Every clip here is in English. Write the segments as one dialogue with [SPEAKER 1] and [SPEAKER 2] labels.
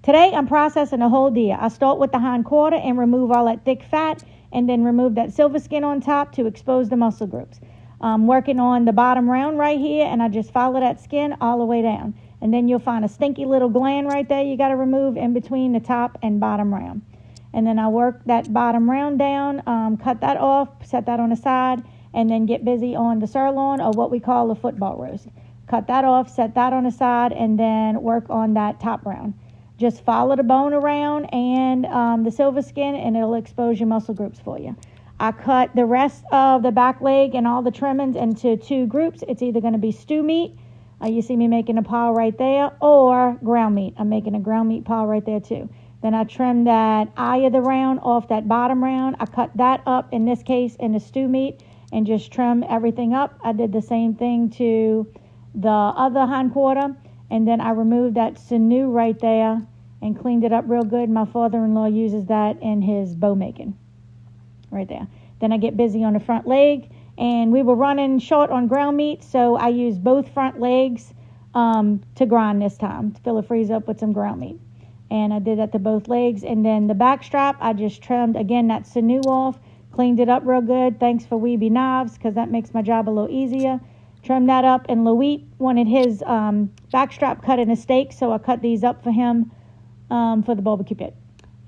[SPEAKER 1] Today I'm processing a whole deer. I start with the hind quarter and remove all that thick fat, and then remove that silver skin on top to expose the muscle groups. I'm working on the bottom round right here, and I just follow that skin all the way down. And then you'll find a stinky little gland right there you got to remove in between the top and bottom round. And then I work that bottom round down, cut that off, set that on the side, and then get busy on the sirloin, or what we call a football roast. Cut that off, set that on the side, and then work on that top round. Just follow the bone around and the silver skin, and it'll expose your muscle groups for you. I cut the rest of the back leg and all the trimmings into 2 groups. It's either going to be stew meat, you see me making a pile right there, or ground meat. I'm making a ground meat pile right there too. Then I trim that eye of the round off that bottom round. I cut that up, in this case, in the stew meat, and just trim everything up. I did the same thing to the other hind quarter, and then I removed that sinew right there and cleaned it up real good. My father-in-law uses that in his bow making right there. Then I get busy on the front leg, and we were running short on ground meat, so I used both front legs to grind this time, to fill the freezer up with some ground meat. And I did that to both legs. And then the back strap, I just trimmed, again, that sinew off, cleaned it up real good. Thanks for Weeby Knives, because that makes my job a little easier. Trimmed that up, and Louis wanted his back strap cut in a steak, so I cut these up for him for the barbecue pit.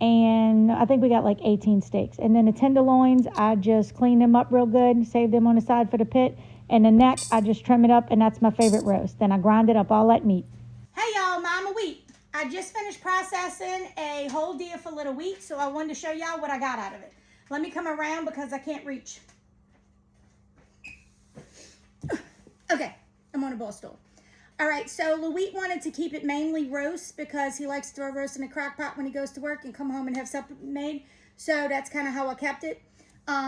[SPEAKER 1] And I think we got like 18 steaks. And then the tenderloins, I just cleaned them up real good, saved them on the side for the pit. And the neck, I just trim it up, and that's my favorite roast. Then I grind it up, all that meat.
[SPEAKER 2] Hey y'all, Mama Wheat. I just finished processing a whole deer for little wheat, so I wanted to show y'all what I got out of it. Let me come around because I can't reach. Okay, I'm on a bar stool. All right, so Louis wanted to keep it mainly roast because he likes to throw roast in a crock pot when he goes to work and come home and have supper made. So that's kind of how I kept it.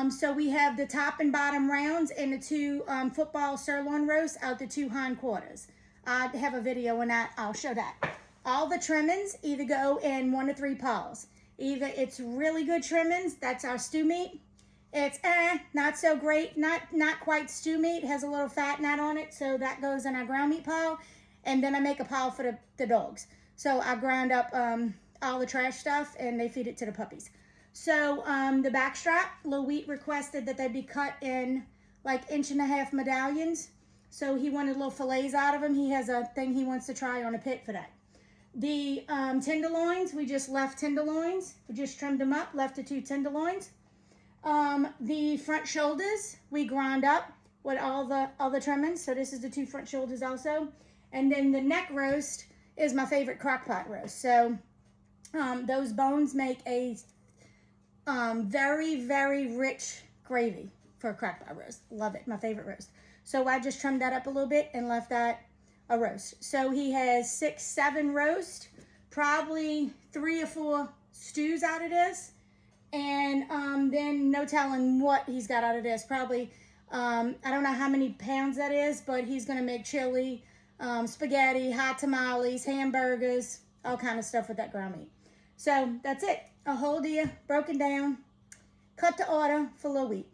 [SPEAKER 2] So we have the top and bottom rounds and the 2 football sirloin roasts out the 2 hind quarters. I have a video on that. I'll show that. All the trimmings either go in 1 to 3 piles. Either it's really good trimmings, that's our stew meat. It's not so great, not quite stew meat, has a little fat nut on it, so that goes in our ground meat pile. And then I make a pile for the dogs. So I grind up all the trash stuff, and they feed it to the puppies. So the back strap, Louis requested that they be cut in like 1.5-inch medallions. So he wanted little fillets out of them. He has a thing he wants to try on a pit for that. The tenderloins, we just left tenderloins. We just trimmed them up, left the 2 tenderloins. The front shoulders, we grind up with all the trimmings. So this is the 2 front shoulders also. And then the neck roast is my favorite crock pot roast. So those bones make a very, very rich gravy for a crock pot roast. Love it, my favorite roast. So I just trimmed that up a little bit and left that a roast. So he has 6, 7 roast, probably 3 or 4 stews out of this. And then no telling what he's got out of this. Probably, I don't know how many pounds that is, but he's going to make chili, spaghetti, hot tamales, hamburgers, all kind of stuff with that ground meat. So that's it. A whole deer, broken down, cut to order for Louis.